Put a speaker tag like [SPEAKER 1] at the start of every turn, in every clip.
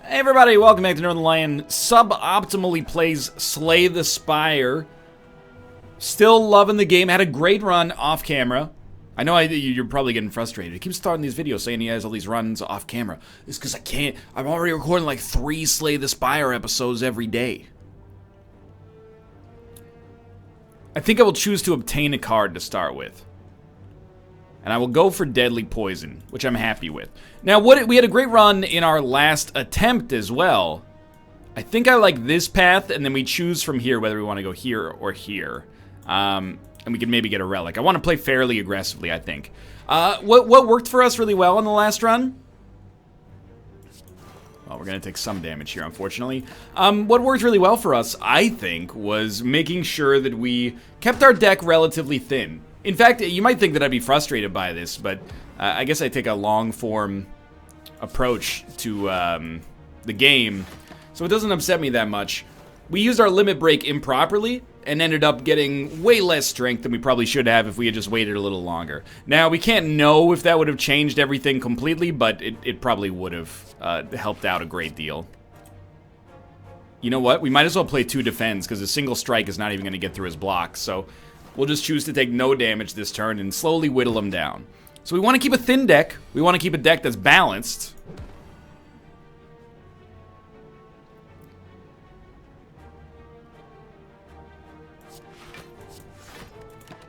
[SPEAKER 1] Hey everybody, welcome back to Northernlion. Suboptimally plays Slay the Spire. Still loving the game. Had a great run off camera. I know you're probably getting frustrated. He keeps starting these videos saying he has all these runs off camera. It's because I can't. I'm already recording like 3 Slay the Spire episodes every day. I think I will choose to obtain a card to start with. And I will go for Deadly Poison, which I'm happy with. Now, we had a great run in our last attempt as well. I think I like this path, and then we choose from here whether we want to go here or here. And we can maybe get a relic. I want to play fairly aggressively, I think. What worked for us really well in the last run? Well, we're going to take some damage here, unfortunately. What worked really well for us, I think, was making sure that we kept our deck relatively thin. In fact, you might think that I'd be frustrated by this, but I guess I take a long-form approach to the game, so it doesn't upset me that much. We used our limit break improperly and ended up getting way less strength than we probably should have if we had just waited a little longer. Now, we can't know if that would have changed everything completely, but it probably would have helped out a great deal. You know what? We might as well play 2 defends, because a single strike is not even going to get through his block, so we'll just choose to take no damage this turn and slowly whittle him down. So we want to keep a thin deck. We want to keep a deck that's balanced.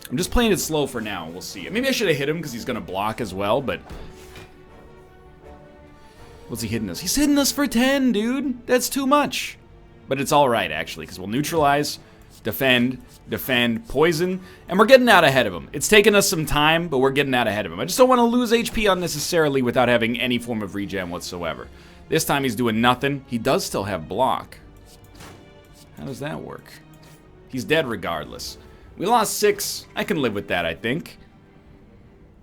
[SPEAKER 1] I'm just playing it slow for now. We'll see. Maybe I should have hit him because he's going to block as well, but what's he hitting us? He's hitting us for 10, dude. That's too much. But it's all right, actually, because we'll neutralize, defend, poison, and we're getting out ahead of him. It's taken us some time, but we're getting out ahead of him. I just don't want to lose HP unnecessarily without having any form of regen whatsoever. This time he's doing nothing. He does still have block. How does that work? He's dead regardless. We lost 6. I can live with that, I think.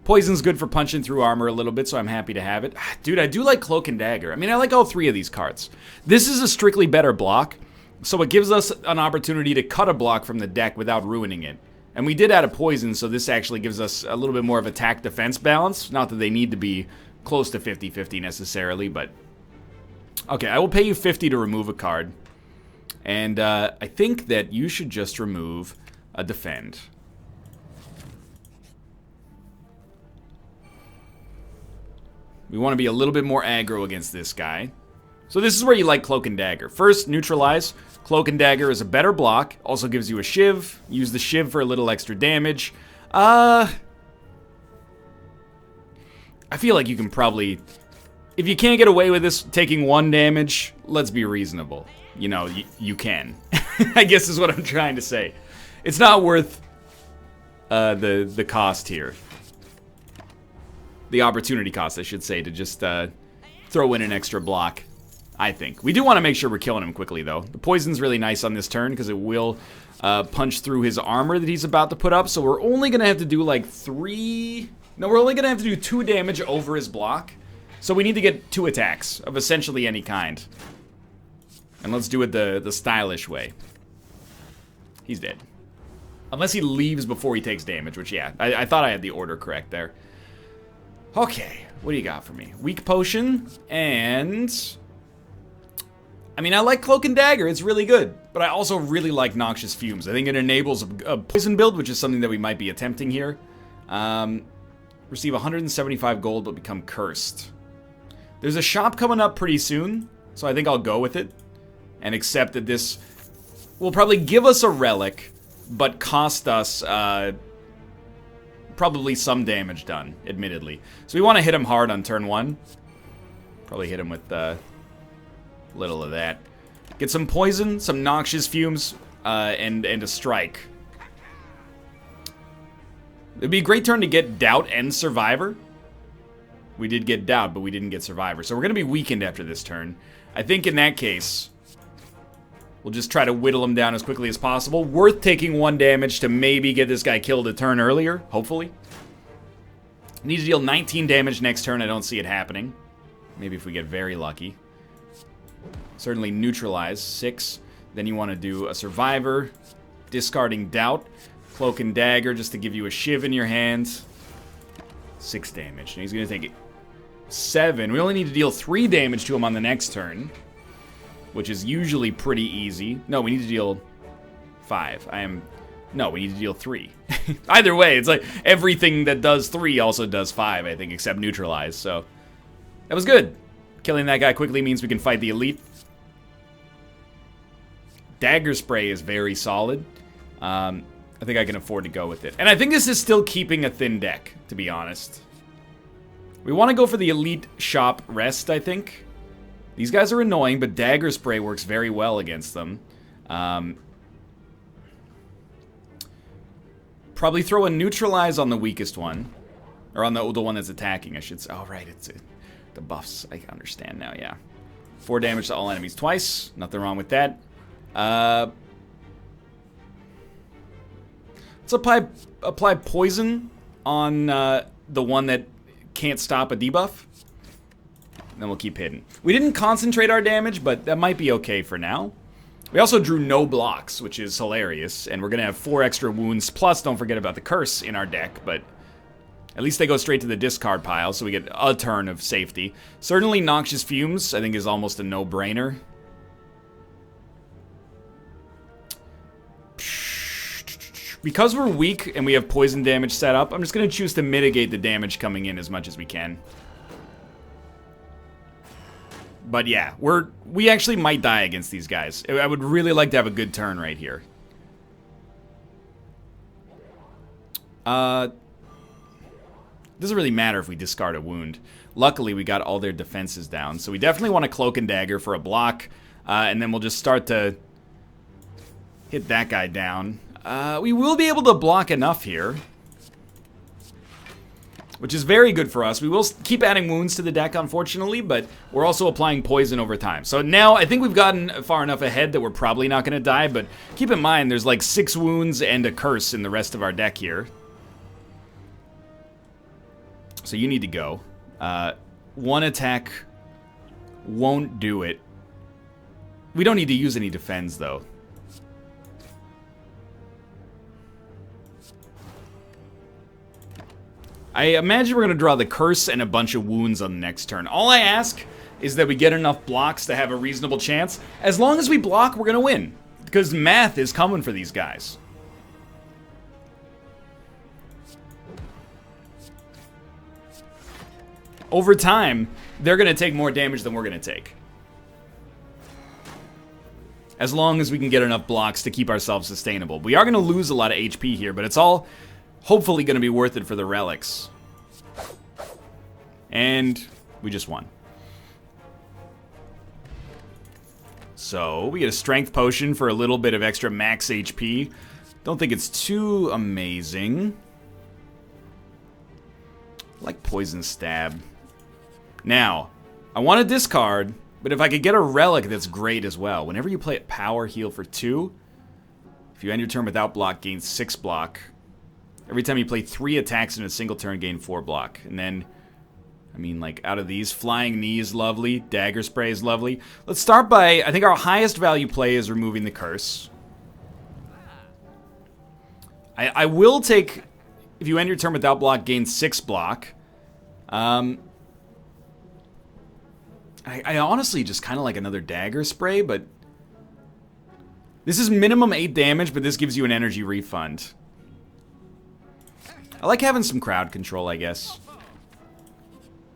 [SPEAKER 1] Poison's good for punching through armor a little bit, so I'm happy to have it. Dude, I do like Cloak and Dagger. I mean, I like all 3 of these cards. This is a strictly better block, so it gives us an opportunity to cut a block from the deck without ruining it. And we did add a poison, so this actually gives us a little bit more of attack-defense balance. Not that they need to be close to 50-50 necessarily, but okay, I will pay you 50 to remove a card. And I think that you should just remove a defend. We want to be a little bit more aggro against this guy. So this is where you like Cloak and Dagger. First, neutralize. Cloak and Dagger is a better block. Also gives you a shiv. Use the shiv for a little extra damage. I feel like you can probably... If you can't get away with this taking 1 damage, let's be reasonable. You know, you can. I guess is what I'm trying to say. It's not worth the cost here. The opportunity cost, I should say, to just throw in an extra block, I think. We do want to make sure we're killing him quickly, though. The poison's really nice on this turn, because it will punch through his armor that he's about to put up, so we're only going to have to do, like, 3... No, we're only going to have to do 2 damage over his block. So we need to get 2 attacks of essentially any kind. And let's do it the stylish way. He's dead. Unless he leaves before he takes damage, which, yeah, I thought I had the order correct there. Okay, what do you got for me? Weak Potion, and... I mean, I like Cloak and Dagger, it's really good. But I also really like Noxious Fumes. I think it enables a poison build, which is something that we might be attempting here. Receive 175 gold, but become cursed. There's a shop coming up pretty soon, so I think I'll go with it. And accept that this will probably give us a relic, but cost us... probably some damage done, admittedly. So we want to hit him hard on turn 1. Probably hit him with little of that. Get some poison, some Noxious Fumes, and a strike. It'd be a great turn to get Doubt and Survivor. We did get Doubt, but we didn't get Survivor. So we're going to be weakened after this turn. I think in that case, we'll just try to whittle him down as quickly as possible. Worth taking 1 damage to maybe get this guy killed a turn earlier, hopefully. Need to deal 19 damage next turn. I don't see it happening. Maybe if we get very lucky. Certainly neutralize 6. Then you want to do a Survivor. Discarding Doubt. Cloak and Dagger just to give you a shiv in your hand. 6 damage. And he's going to take 7. We only need to deal 3 damage to him on the next turn, which is usually pretty easy. No, we need to deal 5. No, we need to deal 3. Either way, it's like everything that does 3 also does 5, I think, except neutralize. So that was good. Killing that guy quickly means we can fight the elite. Dagger Spray is very solid. I think I can afford to go with it. And I think this is still keeping a thin deck, to be honest. We want to go for the elite shop rest, I think. These guys are annoying, but Dagger Spray works very well against them. Probably throw a neutralize on the weakest one. Or on the one that's attacking, I should say. Oh, right, it's the buffs. I understand now, yeah. 4 damage to all enemies twice. Nothing wrong with that. Let's apply poison on the one that can't stop a debuff. Then we'll keep hitting. We didn't concentrate our damage, but that might be okay for now. We also drew no blocks, which is hilarious, and we're going to have 4 extra wounds, plus don't forget about the curse in our deck, but at least they go straight to the discard pile, so we get a turn of safety. Certainly Noxious Fumes, I think, is almost a no-brainer. Because we're weak and we have poison damage set up, I'm just going to choose to mitigate the damage coming in as much as we can. But yeah, we actually might die against these guys. I would really like to have a good turn right here. Doesn't really matter if we discard a wound. Luckily, we got all their defenses down, so we definitely want a Cloak and Dagger for a block, and then we'll just start to hit that guy down. We will be able to block enough here, which is very good for us. We will keep adding wounds to the deck, unfortunately, but we're also applying poison over time. So now I think we've gotten far enough ahead that we're probably not going to die, but keep in mind there's like 6 wounds and a curse in the rest of our deck here. So you need to go. 1 attack won't do it. We don't need to use any defense, though. I imagine we're going to draw the curse and a bunch of wounds on the next turn. All I ask is that we get enough blocks to have a reasonable chance. As long as we block, we're going to win. Because math is coming for these guys. Over time, they're going to take more damage than we're going to take. As long as we can get enough blocks to keep ourselves sustainable. We are going to lose a lot of HP here, but it's all hopefully going to be worth it for the relics. And we just won. So we get a strength potion for a little bit of extra max HP. Don't think it's too amazing. I like poison stab. Now, I want to discard, but if I could get a relic, that's great as well. Whenever you play it, power heal for 2. If you end your turn without block, gain 6 block. Every time you play 3 attacks in a single turn, gain 4 block. And then, I mean, like, out of these, Flying Knee is lovely. Dagger Spray is lovely. Let's start by, I think our highest value play is removing the curse. I will take, if you end your turn without block, gain 6 block. I honestly just kind of like another Dagger Spray, but this is minimum 8 damage, but this gives you an energy refund. I like having some crowd control, I guess.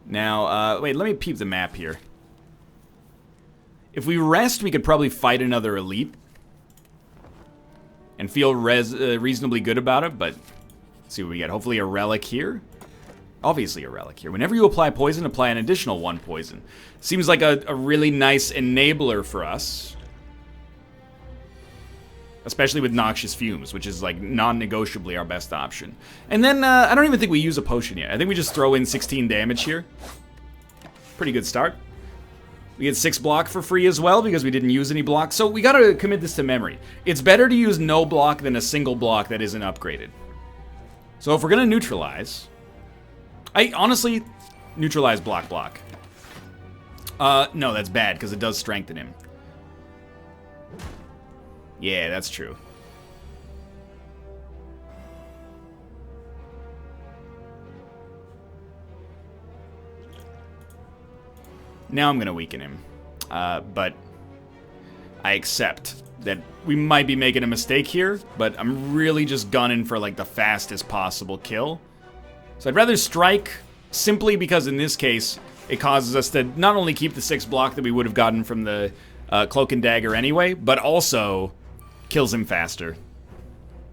[SPEAKER 1] Now, wait, let me peep the map here. If we rest, we could probably fight another elite. And feel reasonably good about it, but let's see what we get. Hopefully a relic here. Obviously a relic here. Whenever you apply poison, apply an additional 1 poison. Seems like a really nice enabler for us. Especially with Noxious Fumes, which is like non-negotiably our best option. And then, I don't even think we use a potion yet. I think we just throw in 16 damage here. Pretty good start. We get 6 block for free as well because we didn't use any block. So we gotta commit this to memory. It's better to use no block than a single block that isn't upgraded. So if we're gonna neutralize, I honestly neutralize block. No, that's bad because it does strengthen him. Yeah, that's true. Now I'm going to weaken him. But I accept that we might be making a mistake here, but I'm really just gunning for like the fastest possible kill. So I'd rather strike simply because in this case, it causes us to not only keep the 6 block that we would have gotten from the Cloak and Dagger anyway, but also kills him faster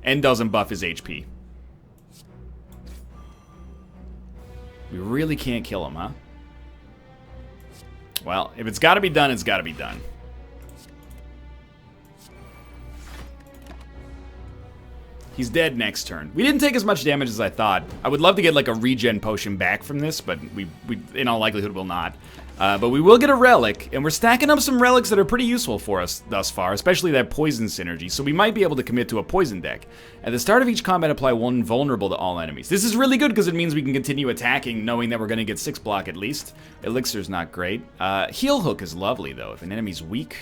[SPEAKER 1] and doesn't buff his HP. We really can't kill him, huh? Well, if it's got to be done, it's got to be done. He's dead next turn. We didn't take as much damage as I thought. I would love to get like a regen potion back from this, but we in all likelihood will not. But we will get a relic, and we're stacking up some relics that are pretty useful for us thus far, especially that poison synergy, so we might be able to commit to a poison deck. At the start of each combat, apply 1 vulnerable to all enemies. This is really good because it means we can continue attacking knowing that we're going to get 6 block at least. Elixir's not great. Heal Hook is lovely, though. If an enemy's weak,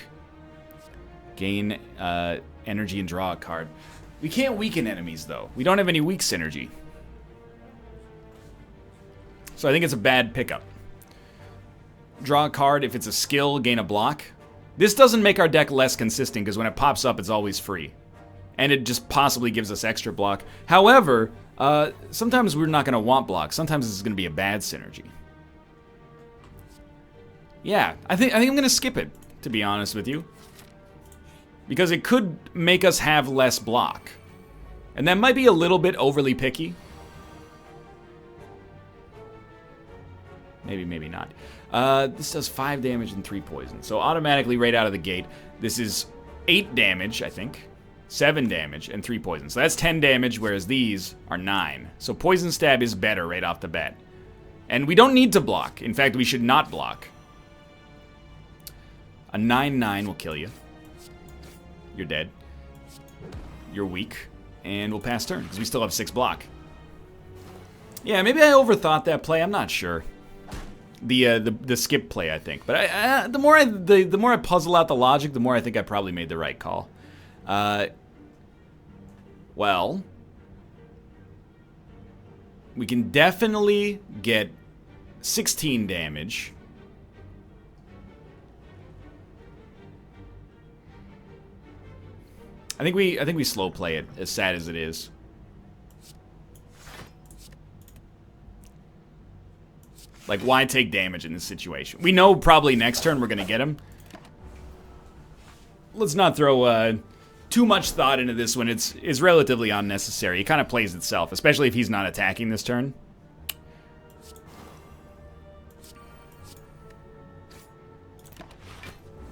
[SPEAKER 1] gain energy and draw a card. We can't weaken enemies, though. We don't have any weak synergy. So I think it's a bad pickup. Draw a card. If it's a skill, gain a block. This doesn't make our deck less consistent because when it pops up, it's always free. And it just possibly gives us extra block. However, sometimes we're not going to want block. Sometimes this is going to be a bad synergy. Yeah, I think I'm going to skip it, to be honest with you. Because it could make us have less block. And that might be a little bit overly picky. Maybe, maybe not. This does 5 damage and 3 poison. So automatically right out of the gate, this is 8 damage, I think. 7 damage and 3 poison. So that's 10 damage, whereas these are 9. So Poison Stab is better right off the bat. And we don't need to block. In fact, we should not block. A 9/9 will kill you. You're dead. You're weak. And we'll pass turn, because we still have 6 block. Yeah, maybe I overthought that play. I'm not sure. The skip play, I think. But the more I puzzle out the logic, the more I think I probably made the right call. Well, we can definitely get 16 damage. I think we slow play it, as sad as it is. Like, why take damage in this situation? We know probably next turn we're gonna get him. Let's not throw too much thought into this one. It's relatively unnecessary. It kind of plays itself, especially if he's not attacking this turn.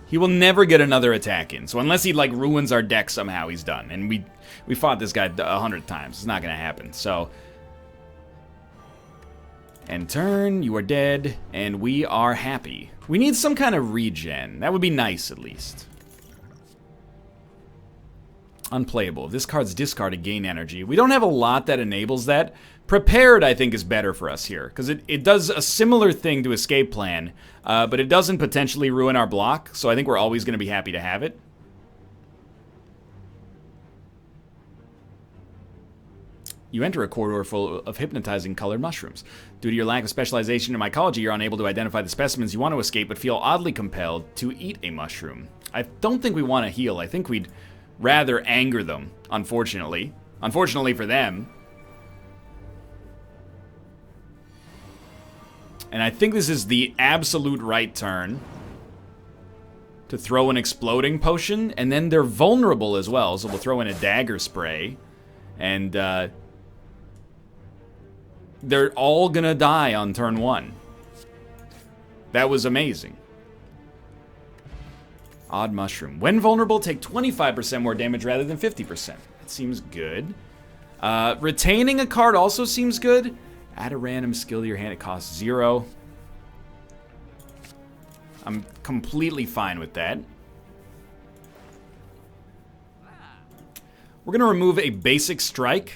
[SPEAKER 1] He will never get another attack in. So unless he like ruins our deck somehow, he's done. And we fought this guy 100 times. It's not gonna happen. So end turn, you are dead, and we are happy. We need some kind of regen. That would be nice at least. Unplayable. If this card's discarded, gain energy. We don't have a lot that enables that. Prepared, I think, is better for us here, because it does a similar thing to Escape Plan, but it doesn't potentially ruin our block, so I think we're always going to be happy to have it. You enter a corridor full of hypnotizing colored mushrooms. Due to your lack of specialization in mycology, you're unable to identify the specimens you want to escape, but feel oddly compelled to eat a mushroom. I don't think we want to heal. I think we'd rather anger them, unfortunately. Unfortunately for them. And I think this is the absolute right turn to throw an exploding potion, and then they're vulnerable as well, so we'll throw in a dagger spray, and they're all gonna die on turn 1. That was amazing. Odd mushroom. When vulnerable, take 25% more damage rather than 50%. That seems good. Retaining a card also seems good. Add a random skill to your hand. It costs 0. I'm completely fine with that. We're going to remove a basic strike.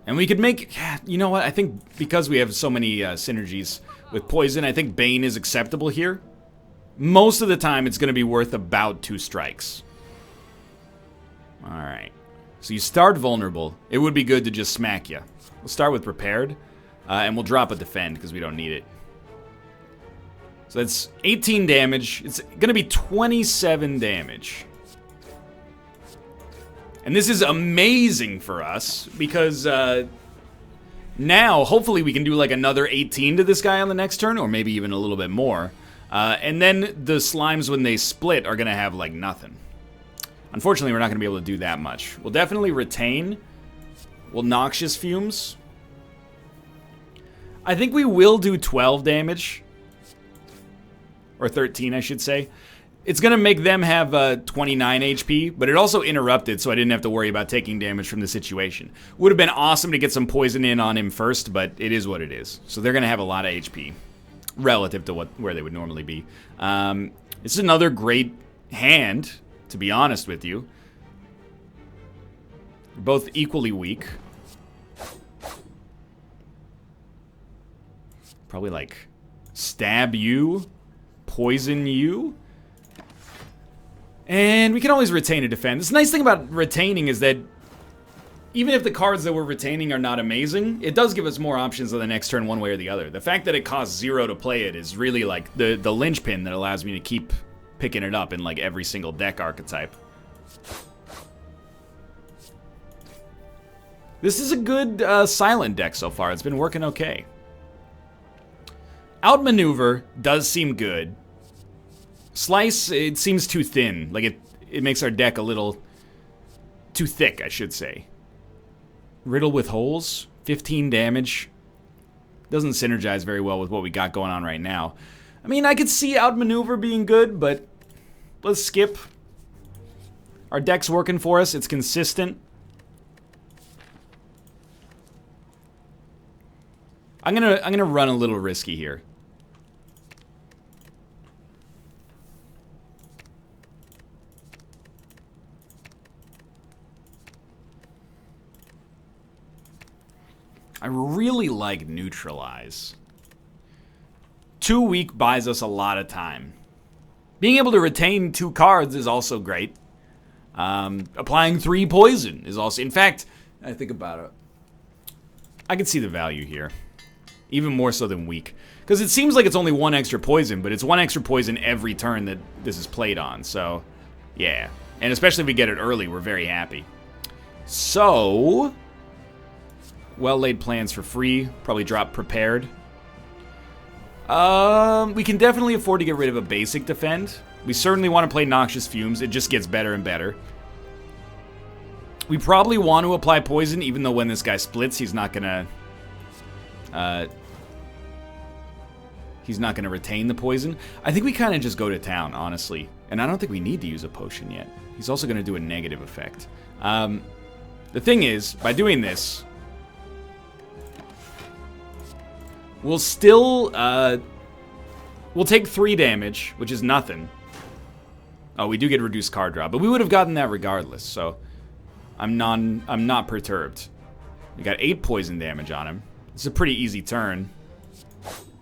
[SPEAKER 1] And we could make... You know what? I think because we have so many synergies with poison, I think Bane is acceptable here. Most of the time, it's going to be worth about 2 strikes. Alright. So you start vulnerable. It would be good to just smack you. We'll start with prepared, and we'll drop a defend because we don't need it. So that's 18 damage. It's going to be 27 damage. And this is amazing for us because now, hopefully, we can do like another 18 to this guy on the next turn, or maybe even a little bit more. And then the slimes, when they split, are going to have like nothing. Unfortunately, we're not going to be able to do that much. We'll definitely retain. We'll Noxious Fumes. I think we will do 12 damage. Or 13, I should say. It's going to make them have 29 HP, but it also interrupted, so I didn't have to worry about taking damage from the situation. Would have been awesome to get some poison in on him first, but it is what it is. So they're going to have a lot of HP relative to where they would normally be. This is another great hand, to be honest with you. They're both equally weak. Probably like stab you, poison you. And we can always retain a defend. The nice thing about retaining is that even if the cards that we're retaining are not amazing, it does give us more options on the next turn one way or the other. The fact that it costs 0 to play it is really like the linchpin that allows me to keep picking it up in like every single deck archetype. This is a good silent deck so far. It's been working okay. Outmaneuver does seem good. Slice, it seems too thin. Like, it makes our deck a little too thick, I should say. Riddle with Holes, 15 damage. Doesn't synergize very well with what we got going on right now. I mean, I could see Outmaneuver being good, but let's skip. Our deck's working for us. It's consistent. I'm gonna run a little risky here. I really like Neutralize. 2 weak buys us a lot of time. Being able to retain 2 cards is also great. Applying 3 poison is also... In fact, I think about it. I can see the value here. Even more so than weak. Because it seems like it's only 1 extra poison, but it's 1 extra poison every turn that this is played on. So, yeah. And especially if we get it early, we're very happy. So... Well-laid plans for free. Probably drop prepared. We can definitely afford to get rid of a basic defend. We certainly want to play Noxious Fumes. It just gets better and better. We probably want to apply poison, even though when this guy splits, he's not gonna retain the poison. I think we kind of just go to town, honestly. And I don't think we need to use a potion yet. He's also gonna do a negative effect. The thing is, by doing this... We'll still, we'll take 3 damage, which is nothing. Oh, we do get reduced card draw, but we would have gotten that regardless, so I'm not perturbed. We got 8 poison damage on him. It's a pretty easy turn.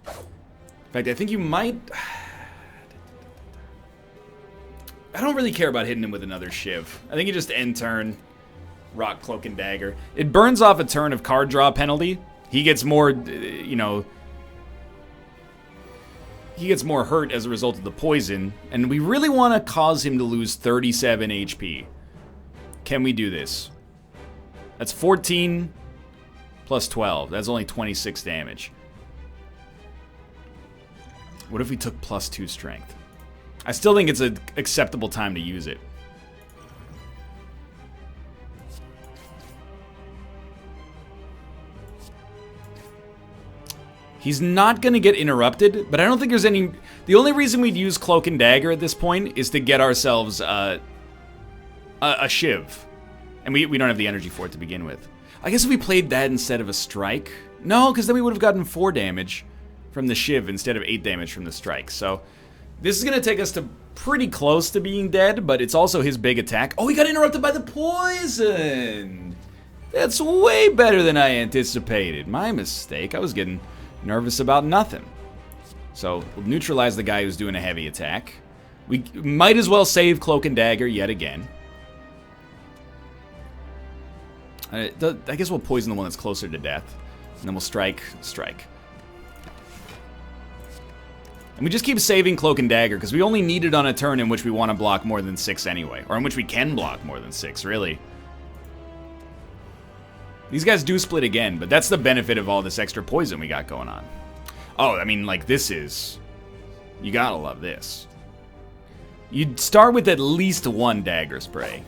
[SPEAKER 1] In fact, I think you might... I don't really care about hitting him with another Shiv. I think you just end turn, rock, cloak, and dagger. It burns off a turn of card draw penalty. He gets more, you know, he gets more hurt as a result of the poison, and we really want to cause him to lose 37 HP. Can we do this? That's 14 plus 12. That's only 26 damage. What if we took plus 2 strength? I still think it's an acceptable time to use it. He's not going to get interrupted, but I don't think there's any... The only reason we'd use Cloak and Dagger at this point is to get ourselves a Shiv. And we don't have the energy for it to begin with. I guess if we played that instead of a Strike... No, because then we would have gotten 4 damage from the Shiv instead of 8 damage from the Strike. So this is going to take us to pretty close to being dead, but it's also his big attack. Oh, he got interrupted by the poison! That's way better than I anticipated. My mistake. I was getting... nervous about nothing. So, we'll neutralize the guy who's doing a heavy attack. We might as well save Cloak and Dagger yet again. I guess we'll poison the one that's closer to death. And then we'll strike. And we just keep saving Cloak and Dagger, because we only need it on a turn in which we want to block more than 6 anyway. Or in which we can block more than 6, really. These guys do split again, but that's the benefit of all this extra poison we got going on. Oh, I mean, like, this is... You gotta love this. You'd start with at least 1 Dagger Spray.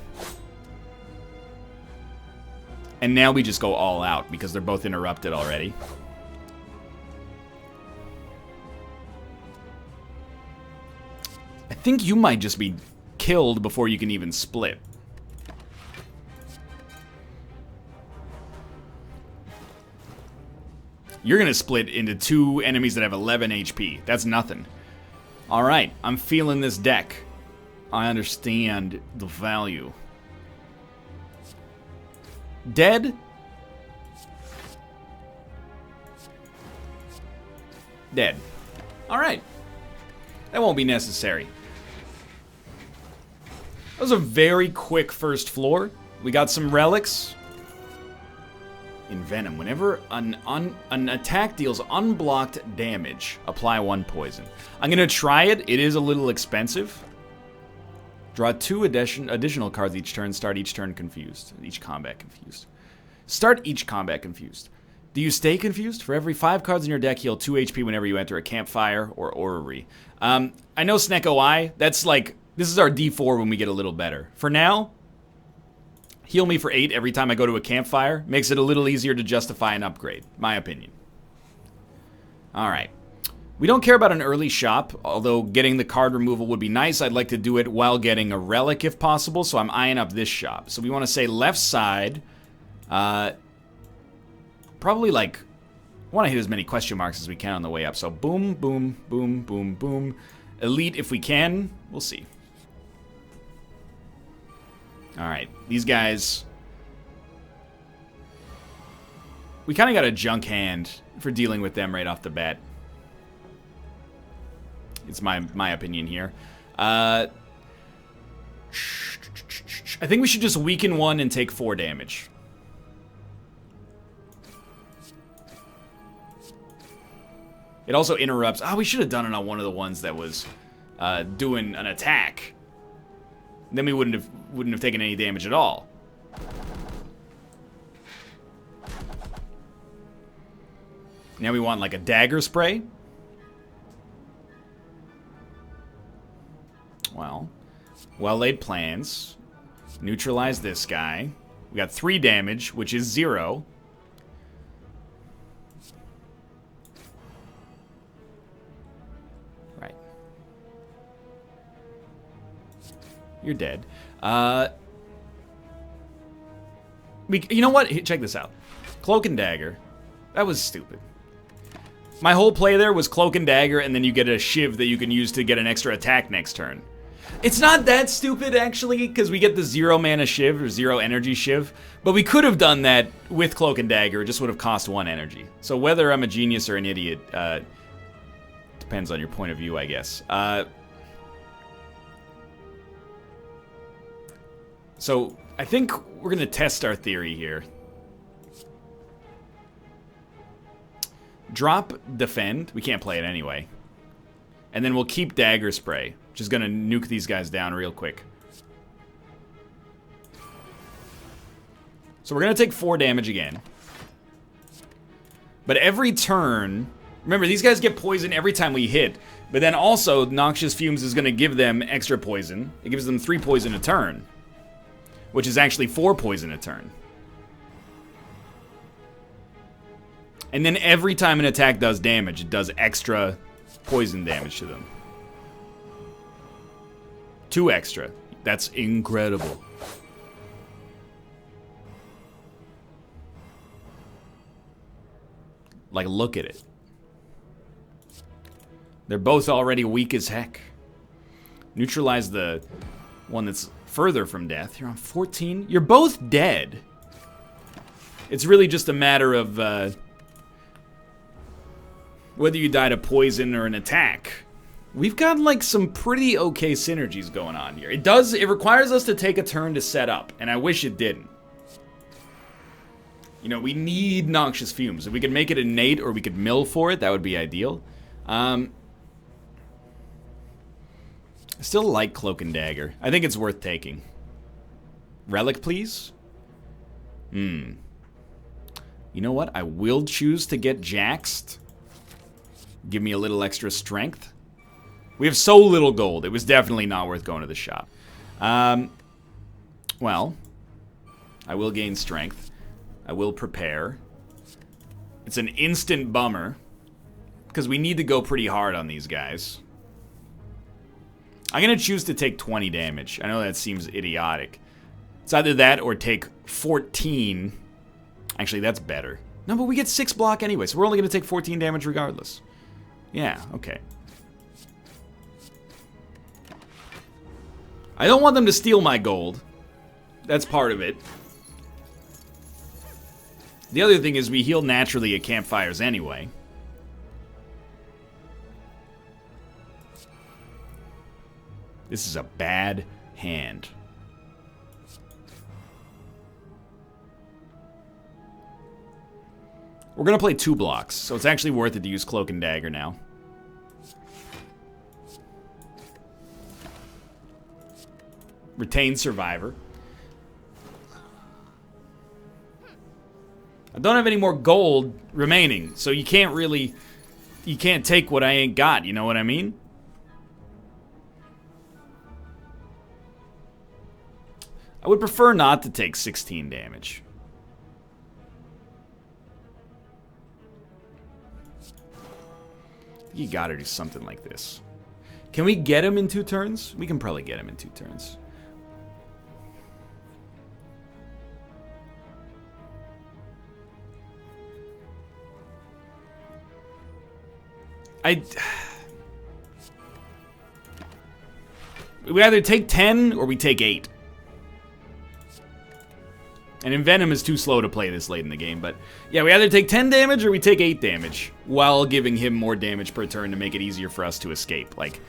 [SPEAKER 1] And now we just go all out, because they're both interrupted already. I think you might just be killed before you can even split. You're gonna split into 2 enemies that have 11 HP. That's nothing. Alright, I'm feeling this deck. I understand the value. Dead? Dead. Alright. That won't be necessary. That was a very quick first floor. We got some relics. In Venom, whenever an attack deals unblocked damage, apply 1 poison. I'm gonna try it. It is a little expensive. Draw 2 additional cards each turn. Start each turn confused. Each combat confused. Start each combat confused. Do you stay confused? For every 5 cards in your deck, heal 2 HP whenever you enter a campfire or orrery. I know Snecko Eye. That's like, this is our D4 when we get a little better. For now, heal me for 8 every time I go to a campfire. Makes it a little easier to justify an upgrade, my opinion. Alright. We don't care about an early shop, although getting the card removal would be nice. I'd like to do it while getting a relic if possible, so I'm eyeing up this shop. So we want to say left side. Probably like, I want to hit as many question marks as we can on the way up. So boom, boom, boom, boom, boom. Elite if we can. We'll see. Alright, these guys... We kind of got a junk hand for dealing with them right off the bat. It's my opinion here. I think we should just weaken 1 and take 4 damage. It also interrupts... Oh, we should have done it on one of the ones that was doing an attack. Then we wouldn't have taken any damage at all. Now we want like a dagger spray. Well laid plans. Neutralize this guy. We got 3 damage, which is 0. Right. You're dead. You know what? Check this out. Cloak and Dagger. That was stupid. My whole play there was Cloak and Dagger, and then you get a Shiv that you can use to get an extra attack next turn. It's not that stupid, actually, because we get the 0 mana Shiv, or 0 energy Shiv, but we could have done that with Cloak and Dagger. It just would have cost 1 energy. So whether I'm a genius or an idiot, depends on your point of view, I guess. So I think we're going to test our theory here. Drop Defend. We can't play it anyway. And then we'll keep Dagger Spray, which is going to nuke these guys down real quick. So we're going to take 4 damage again. But every turn... Remember, these guys get poison every time we hit. But then also, Noxious Fumes is going to give them extra poison. It gives them 3 poison a turn. Which is actually 4 poison a turn. And then every time an attack does damage, it does extra poison damage to them. 2 extra. That's incredible. Like, look at it. They're both already weak as heck. Neutralize the one that's further from death. You're on 14. You're both dead. It's really just a matter of whether you die to poison or an attack. We've got like some pretty okay synergies going on here. It requires us to take a turn to set up, and I wish it didn't. You know, we need Noxious Fumes. If we could make it innate or we could mill for it, that would be ideal. I still like Cloak and Dagger. I think it's worth taking. Relic, please? You know what? I will choose to get Jaxed. Give me a little extra strength. We have so little gold. It was definitely not worth going to the shop. Well, I will gain strength. I will prepare. It's an instant bummer, because we need to go pretty hard on these guys. I'm going to choose to take 20 damage. I know that seems idiotic. It's either that or take 14. Actually, that's better. No, but we get 6 block anyway, so we're only going to take 14 damage regardless. Yeah, okay. I don't want them to steal my gold. That's part of it. The other thing is we heal naturally at campfires anyway. This is a bad hand. We're going to play 2 blocks, so it's actually worth it to use Cloak and Dagger now. Retain Survivor. I don't have any more gold remaining, so you can't really... You can't take what I ain't got, you know what I mean? I would prefer not to take 16 damage. You gotta do something like this. Can we get him in 2 turns? We can probably get him in 2 turns. We either take 10 or we take 8. And Envenom is too slow to play this late in the game, but yeah, we either take 10 damage or we take 8 damage while giving him more damage per turn to make it easier for us to escape. Like,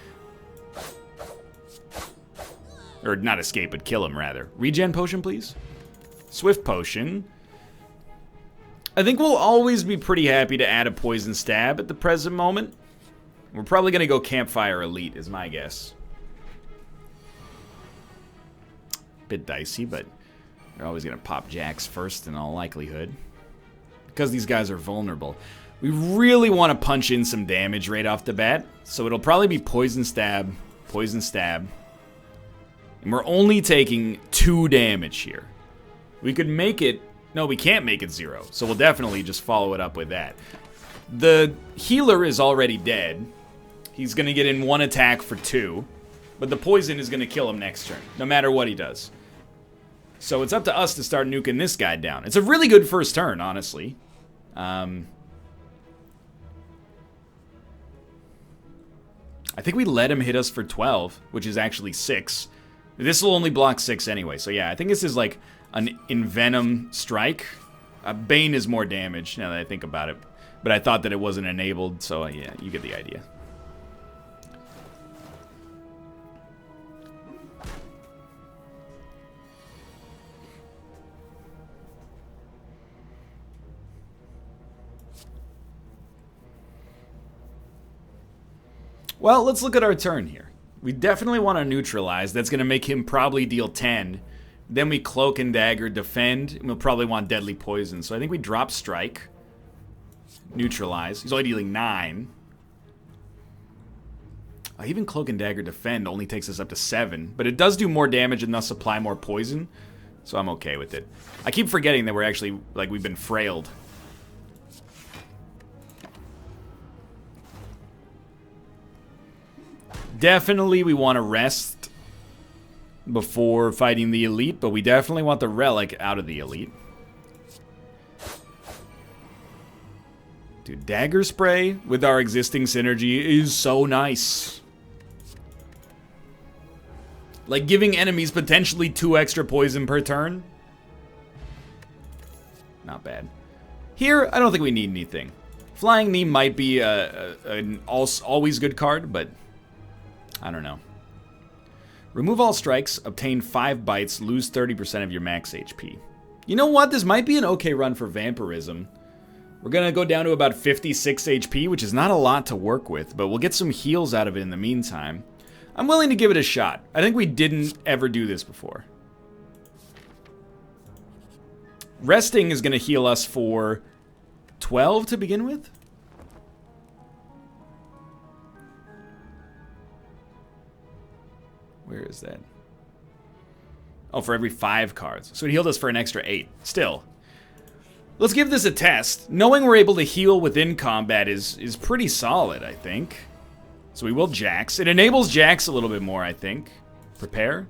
[SPEAKER 1] or not escape, but kill him rather. Regen potion, please. Swift potion. I think we'll always be pretty happy to add a poison stab at the present moment. We're probably going to go Campfire Elite is my guess. Bit dicey, but we're always going to pop Jax first in all likelihood. Because these guys are vulnerable. We really want to punch in some damage right off the bat. So it'll probably be Poison Stab, Poison Stab. And we're only taking 2 damage here. We could make it... No, we can't make it 0. So we'll definitely just follow it up with that. The healer is already dead. He's going to get in 1 attack for 2. But the poison is going to kill him next turn, no matter what he does. So it's up to us to start nuking this guy down. It's a really good first turn, honestly. I think we let him hit us for 12, which is actually 6. This will only block 6 anyway. So yeah, I think this is like an Envenom strike. Bane is more damage, now that I think about it. But I thought that it wasn't enabled, so yeah, you get the idea. Well, let's look at our turn here. We definitely want to neutralize. That's going to make him probably deal 10. Then we Cloak and Dagger, defend, and we'll probably want Deadly Poison. So I think we drop Strike, neutralize. He's only dealing 9. Even Cloak and Dagger defend only takes us up to 7. But it does do more damage and thus apply more poison. So I'm okay with it. I keep forgetting that we're actually, like, we've been frailed. Definitely we want to rest before fighting the elite, but we definitely want the relic out of the elite. Dude, Dagger Spray with our existing synergy is so nice. Like giving enemies potentially 2 extra poison per turn. Not bad. Here, I don't think we need anything. Flying Knee might be an always good card, but I don't know. Remove all strikes, obtain 5 bites, lose 30% of your max HP. You know what? This might be an okay run for vampirism. We're going to go down to about 56 HP, which is not a lot to work with, but we'll get some heals out of it in the meantime. I'm willing to give it a shot. I think we didn't ever do this before. Resting is going to heal us for 12 to begin with. Where is that? Oh, for every 5 cards. So it healed us for an extra 8. Still. Let's give this a test. Knowing we're able to heal within combat is pretty solid, I think. So we will Jax. It enables Jax a little bit more, I think. Prepare.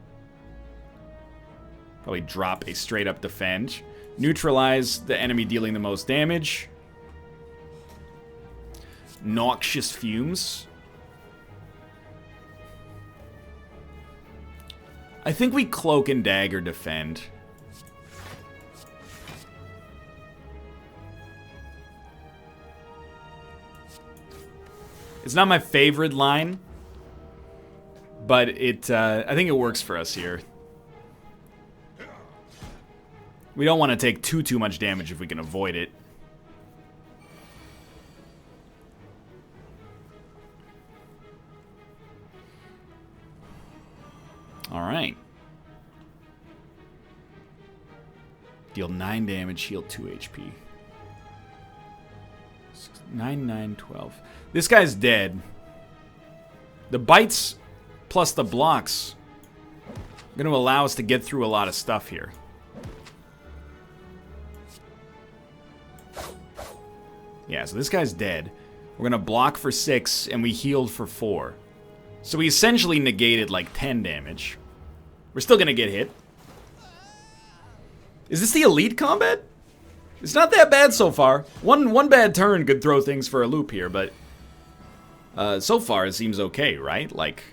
[SPEAKER 1] Probably drop a straight up defend. Neutralize the enemy dealing the most damage. Noxious Fumes. I think we Cloak and Dagger defend. It's not my favorite line, but I think it works for us here. We don't want to take too much damage if we can avoid it. Alright. Deal 9 damage, heal 2 HP. 9, 9, 12. This guy's dead. The bites plus the blocks are going to allow us to get through a lot of stuff here. Yeah, so this guy's dead. We're going to block for 6, and we healed for 4. So we essentially negated like 10 damage. We're still going to get hit. Is this the elite combat? It's not that bad so far. One bad turn could throw things for a loop here, but so far it seems okay, right? Like,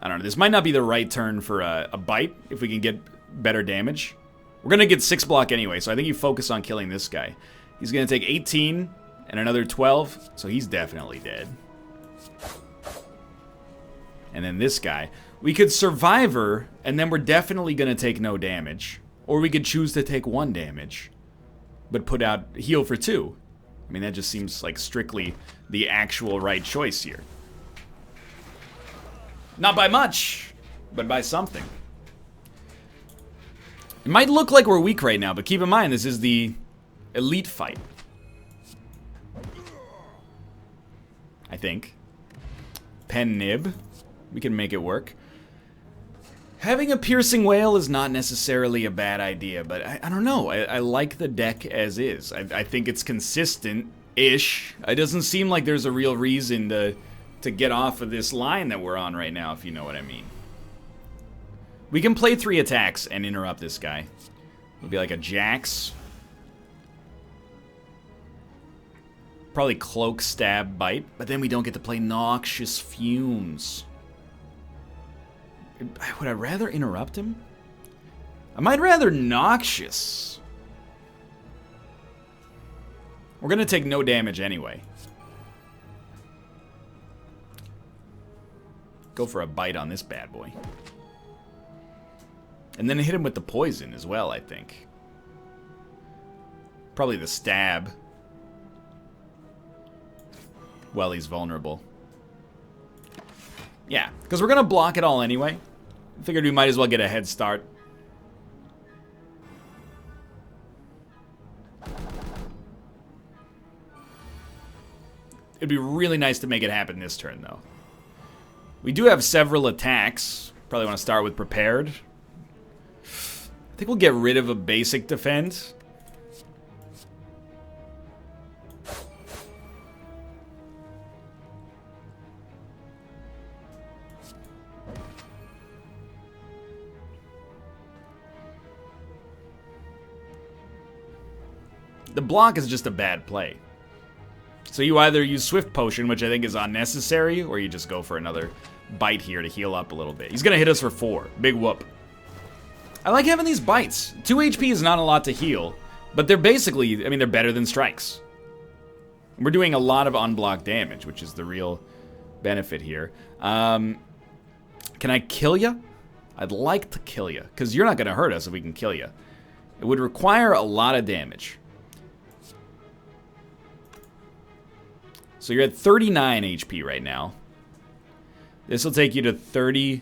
[SPEAKER 1] I don't know. This might not be the right turn for a bite if we can get better damage. We're going to get 6 block anyway, so I think you focus on killing this guy. He's going to take 18 and another 12, so he's definitely dead. And then this guy. We could Survivor, and then we're definitely going to take no damage. Or we could choose to take 1 damage, but put out heal for 2. I mean, that just seems like strictly the actual right choice here. Not by much, but by something. It might look like we're weak right now, but keep in mind, this is the elite fight. I think. Pen Nib. We can make it work. Having a Piercing Wail is not necessarily a bad idea, but I don't know. I like the deck as is. I think it's consistent-ish. It doesn't seem like there's a real reason to get off of this line that we're on right now, if you know what I mean. We can play 3 attacks and interrupt this guy. It'll be like a Jax. Probably Cloak, Stab, Bite, but then we don't get to play Noxious Fumes. Would I rather interrupt him? I might rather Noxious. We're going to take no damage anyway. Go for a bite on this bad boy. And then hit him with the poison as well, I think. Probably the stab. While he's vulnerable. Yeah, because we're going to block it all anyway. Figured we might as well get a head start. It'd be really nice to make it happen this turn, though. We do have several attacks. Probably want to start with Prepared. I think we'll get rid of a basic defend. The block is just a bad play. So you either use Swift Potion, which I think is unnecessary, or you just go for another bite here to heal up a little bit. He's going to hit us for 4. Big whoop. I like having these bites. 2 HP is not a lot to heal, but they're basically, I mean, they're better than strikes. We're doing a lot of unblocked damage, which is the real benefit here. Can I kill ya? I'd like to kill you, because you're not going to hurt us if we can kill you. It would require a lot of damage. So you're at 39 HP right now. This will take you to 30,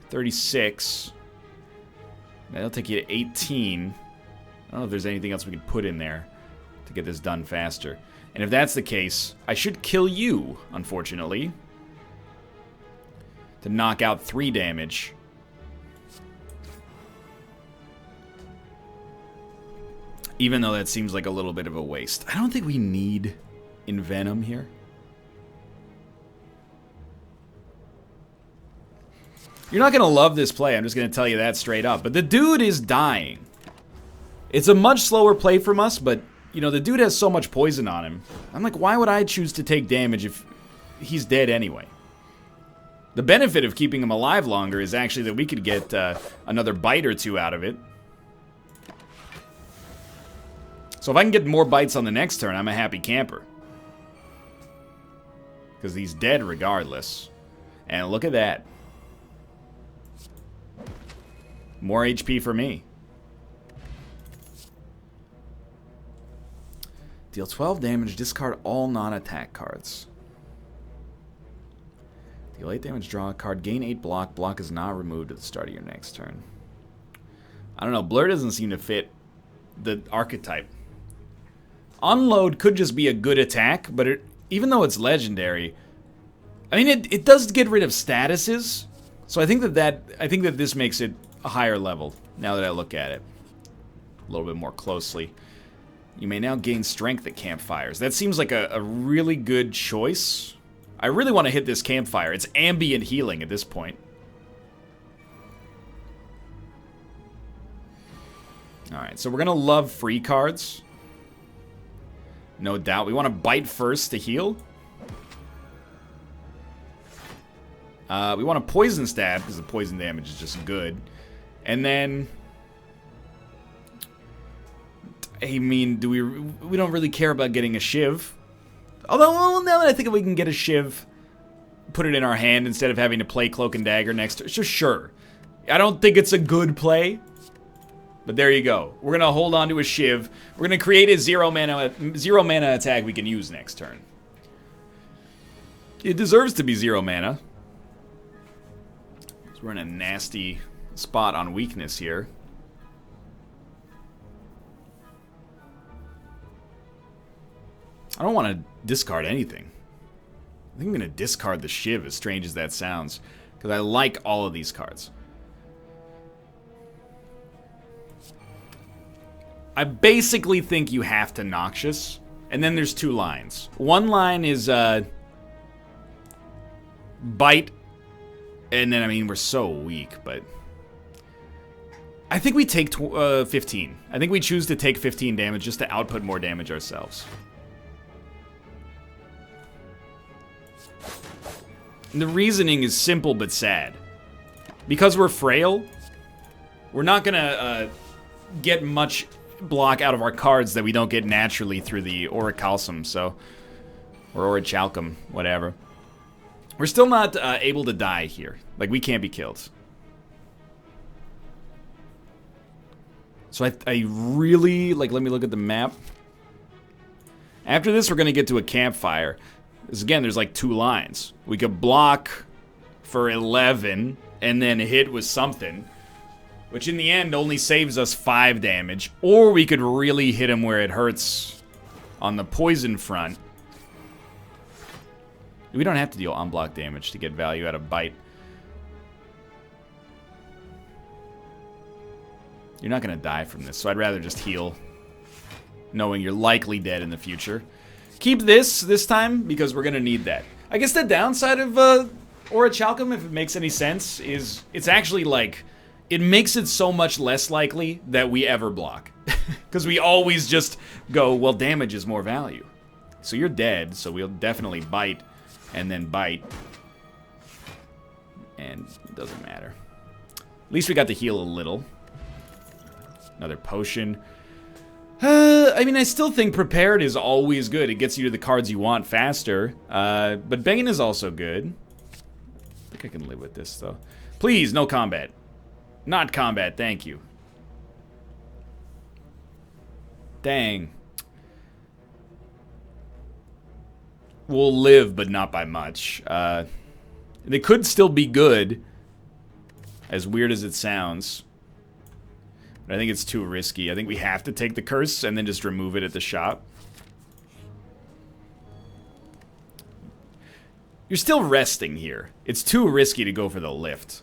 [SPEAKER 1] 36. That'll take you to 18. I don't know if there's anything else we could put in there to get this done faster. And if that's the case, I should kill you, unfortunately, to knock out 3 damage. Even though that seems like a little bit of a waste. I don't think we need Envenom here. You're not going to love this play, I'm just going to tell you that straight up. But the dude is dying. It's a much slower play from us, but, you know, the dude has so much poison on him. I'm like, why would I choose to take damage if he's dead anyway? The benefit of keeping him alive longer is actually that we could get another bite or 2 out of it. So if I can get more bites on the next turn, I'm a happy camper. Because he's dead regardless. And look at that. More HP for me. Deal 12 damage, discard all non-attack cards. Deal 8 damage, draw a card, gain 8 block. Block is not removed at the start of your next turn. I don't know, Blur doesn't seem to fit the archetype. Unload could just be a good attack, but even though it's legendary, I mean, it does get rid of statuses. So I think that this makes it a higher level, now that I look at it a little bit more closely. You may now gain strength at campfires. That seems like a really good choice. I really want to hit this campfire. It's ambient healing at this point. Alright, so we're going to love free cards. No doubt. We want to bite first to heal. We want to poison stab, because the poison damage is just good. And then, I mean, we don't really care about getting a shiv. Although, well, now that I think if we can get a shiv, put it in our hand instead of having to play Cloak and Dagger next to, sure. I don't think it's a good play, but there you go. We're gonna hold on to a shiv. We're gonna create a zero mana attack we can use next turn. It deserves to be 0 mana. So we're in a nasty spot on weakness here. I don't want to discard anything. I think I'm going to discard the Shiv, as strange as that sounds, because I like all of these cards. I basically think you have to Noxious, and then there's 2 lines. One line is Bite, and then, I mean, we're so weak, but I think we take 15. I think we choose to take 15 damage just to output more damage ourselves. And the reasoning is simple but sad. Because we're frail, we're not gonna get much block out of our cards that we don't get naturally through the Orichalcum, so... Or Orichalcum, whatever. We're still not able to die here. Like, we can't be killed. So I really, like, let me look at the map. After this, we're going to get to a campfire. Because, again, there's, like, 2 lines. We could block for 11 and then hit with something, which in the end only saves us 5 damage. Or we could really hit him where it hurts on the poison front. We don't have to deal unblock damage to get value out of Bite. You're not going to die from this, so I'd rather just heal, knowing you're likely dead in the future. Keep this time, because we're going to need that. I guess the downside of Orichalcum, if it makes any sense, is it's actually like, it makes it so much less likely that we ever block. Because we always just go, well, damage is more value. So you're dead, so we'll definitely Bite, and then Bite. And it doesn't matter. At least we got to heal a little. Another potion. I mean, I still think Prepared is always good. It gets you to the cards you want faster. But Bane is also good. I think I can live with this, though. Please, no combat. Not combat, thank you. Dang. We'll live, but not by much. They could still be good, as weird as it sounds. But I think it's too risky. I think we have to take the curse and then just remove it at the shop. You're still resting here. It's too risky to go for the lift.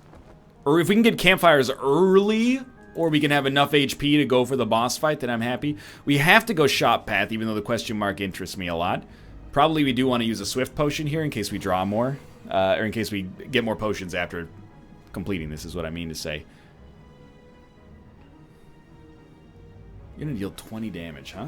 [SPEAKER 1] Or if we can get campfires early, or we can have enough HP to go for the boss fight, then I'm happy. We have to go shop path, even though the question mark interests me a lot. Probably we do want to use a swift potion here in case we draw more. Or in case we get more potions after completing this, is what I mean to say. You're gonna deal 20 damage, huh?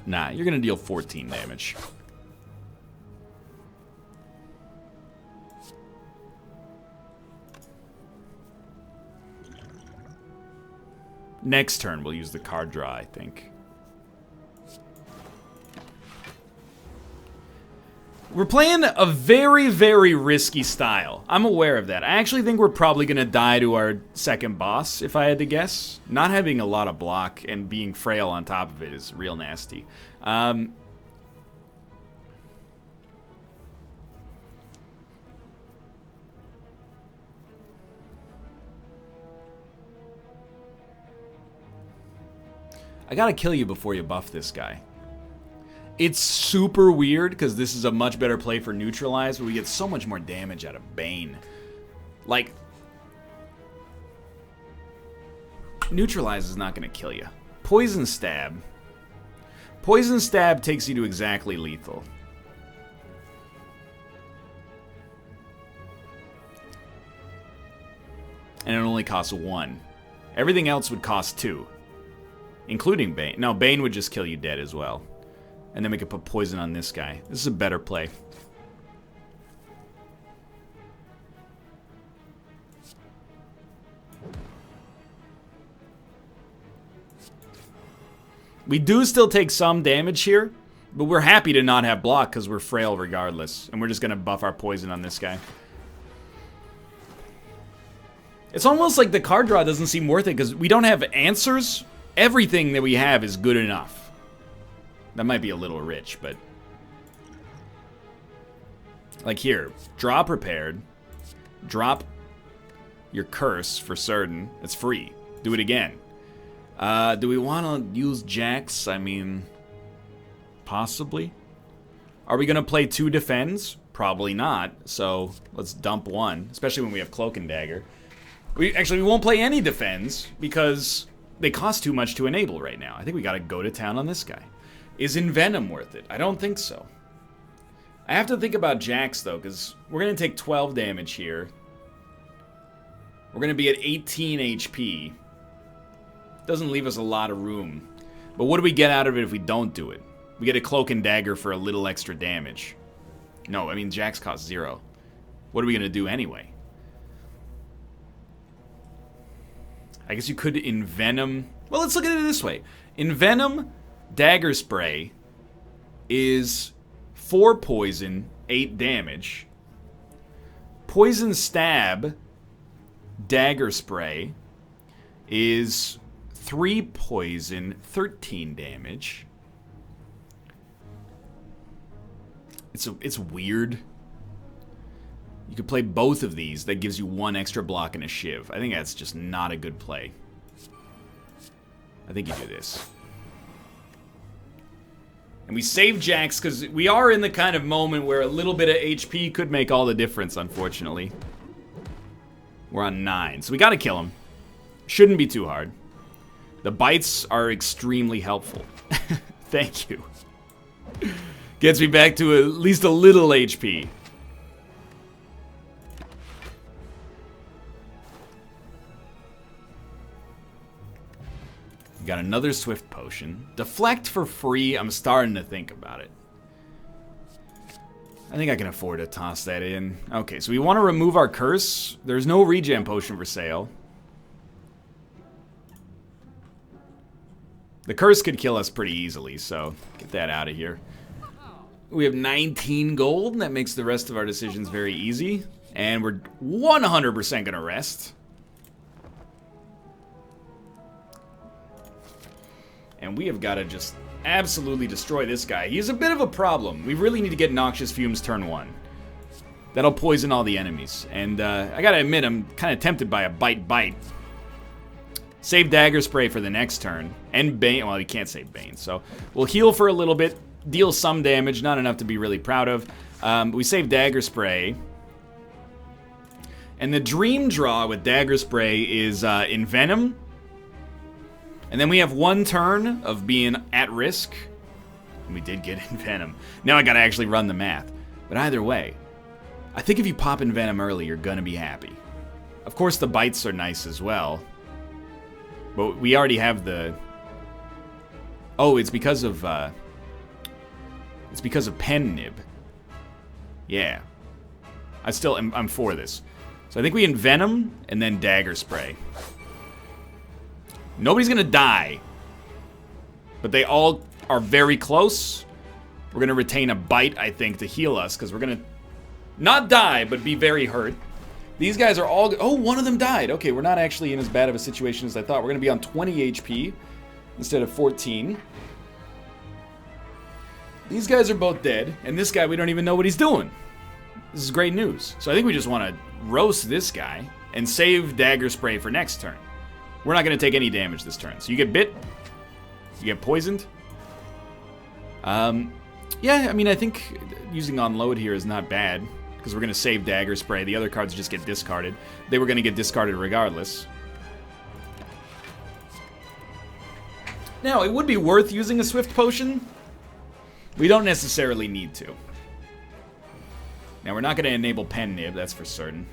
[SPEAKER 1] Nah, you're gonna deal 14 damage. Next turn, we'll use the card draw, I think. We're playing a very, very risky style. I'm aware of that. I actually think we're probably going to die to our second boss, if I had to guess. Not having a lot of block and being frail on top of it is real nasty. I gotta kill you before you buff this guy. It's super weird, because this is a much better play for Neutralize, but we get so much more damage out of Bane. Like, Neutralize is not going to kill you. Poison Stab. Poison Stab takes you to exactly lethal. And it only costs 1. Everything else would cost 2. Including Bane. No, Bane would just kill you dead as well. And then we could put poison on this guy. This is a better play. We do still take some damage here, but we're happy to not have block because we're frail regardless. And we're just going to buff our poison on this guy. It's almost like the card draw doesn't seem worth it because we don't have answers. Everything that we have is good enough. That might be a little rich, but... Like here, draw prepared. Drop your curse for certain. It's free. Do it again. Do we want to use Jax? I mean... Possibly. Are we going to play 2 defends? Probably not. So, let's dump 1. Especially when we have Cloak and Dagger. We won't play any defends because they cost too much to enable right now. I think we got to go to town on this guy. Is Envenom worth it? I don't think so. I have to think about Jax, though, because we're going to take 12 damage here. We're going to be at 18 HP. Doesn't leave us a lot of room. But what do we get out of it if we don't do it? We get a Cloak and Dagger for a little extra damage. No, I mean, Jax costs 0. What are we going to do anyway? I guess you could Envenom... Well, let's look at it this way. Envenom... Dagger Spray is 4 poison, 8 damage. Poison Stab, Dagger Spray is 3 poison, 13 damage. It's weird. You could play both of these. That gives you 1 extra block and a shiv. I think that's just not a good play. I think you do this. And we save Jax because we are in the kind of moment where a little bit of HP could make all the difference, unfortunately. We're on 9, so we gotta kill him. Shouldn't be too hard. The bites are extremely helpful. Thank you. Gets me back to at least a little HP. Got another Swift Potion. Deflect for free, I'm starting to think about it. I think I can afford to toss that in. Okay, so we want to remove our curse. There's no regen potion for sale. The curse could kill us pretty easily, so get that out of here. We have 19 gold, and that makes the rest of our decisions very easy. And we're 100% gonna rest. And we have got to just absolutely destroy this guy. He's a bit of a problem. We really need to get Noxious Fumes turn 1. That'll poison all the enemies. And I gotta admit, I'm kind of tempted by a bite. Save Dagger Spray for the next turn. And Bane. Well, we can't save Bane. So we'll heal for a little bit. Deal some damage. Not enough to be really proud of. We save Dagger Spray. And the dream draw with Dagger Spray is Envenom. And then we have one turn of being at risk. And we did get Envenom. Now I gotta actually run the math. But either way, I think if you pop Envenom early, you're gonna be happy. Of course, the bites are nice as well. But we already have the... Oh, it's because of Pen Nib. Yeah. I'm for this. So I think we Envenom and then Dagger Spray. Nobody's gonna die. But they all are very close. We're gonna retain a bite, I think, to heal us, because we're gonna not die, but be very hurt. These guys are all... Oh, one of them died. Okay, we're not actually in as bad of a situation as I thought. We're gonna be on 20 HP instead of 14. These guys are both dead, and this guy, we don't even know what he's doing. This is great news. So I think we just want to roast this guy and save Dagger Spray for next turn. We're not going to take any damage this turn. So you get bit. You get poisoned. Yeah, I mean, I think using Unload here is not bad, because we're going to save Dagger Spray. The other cards just get discarded. They were going to get discarded regardless. Now, it would be worth using a Swift Potion. We don't necessarily need to. Now, we're not going to enable Pen Nib, that's for certain.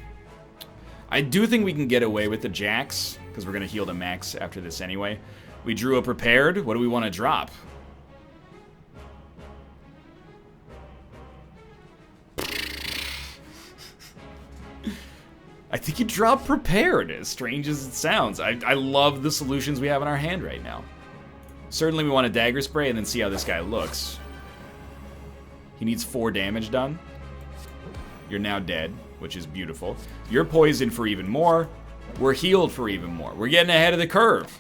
[SPEAKER 1] I do think we can get away with the Jax, because we're going to heal the max after this anyway. We drew a Prepared. What do we want to drop? I think you drop Prepared, as strange as it sounds. I love the solutions we have in our hand right now. Certainly we want a Dagger Spray and then see how this guy looks. He needs 4 damage done. You're now dead, which is beautiful. You're poisoned for even more. We're healed for even more. We're getting ahead of the curve.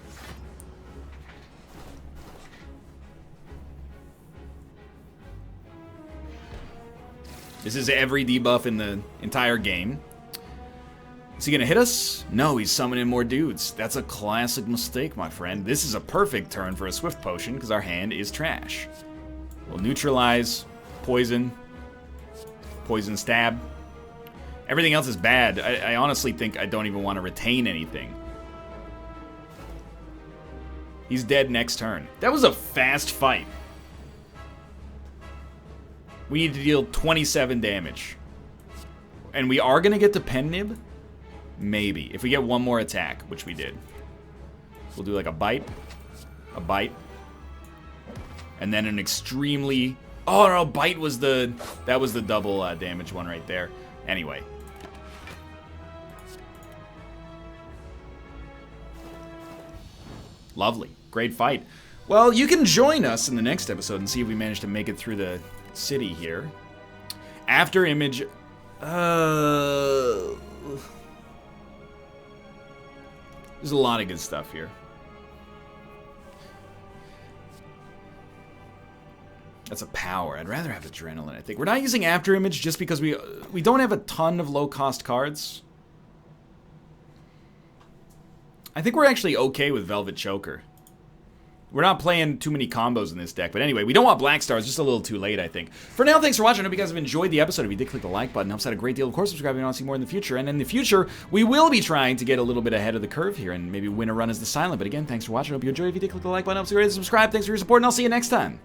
[SPEAKER 1] This is every debuff in the entire game. Is he gonna hit us? No, he's summoning more dudes. That's a classic mistake, my friend. This is a perfect turn for a Swift Potion, because our hand is trash. We'll neutralize, poison, poison stab. Everything else is bad. I honestly think I don't even want to retain anything. He's dead next turn. That was a fast fight. We need to deal 27 damage. And we are going to get the Pen Nib? Maybe. If we get one more attack, which we did. We'll do like a bite, and then an extremely... Oh, no, bite was the... That was the double damage one right there. Anyway. Lovely. Great fight. Well, you can join us in the next episode and see if we manage to make it through the city here. After image... There's a lot of good stuff here. That's a power. I'd rather have adrenaline, I think. We're not using After Image just because we don't have a ton of low-cost cards. I think we're actually okay with Velvet Choker. We're not playing too many combos in this deck. But anyway, we don't want Black Stars. Just a little too late, I think. For now, thanks for watching. I hope you guys have enjoyed the episode. If you did, click the like button. It helps out a great deal. Of course, subscribe if you want to see more in the future. And in the future, we will be trying to get a little bit ahead of the curve here and maybe win a run as the Silent. But again, thanks for watching. I hope you enjoyed. If you did, click the like button. It helps you great. Subscribe. Thanks for your support, and I'll see you next time.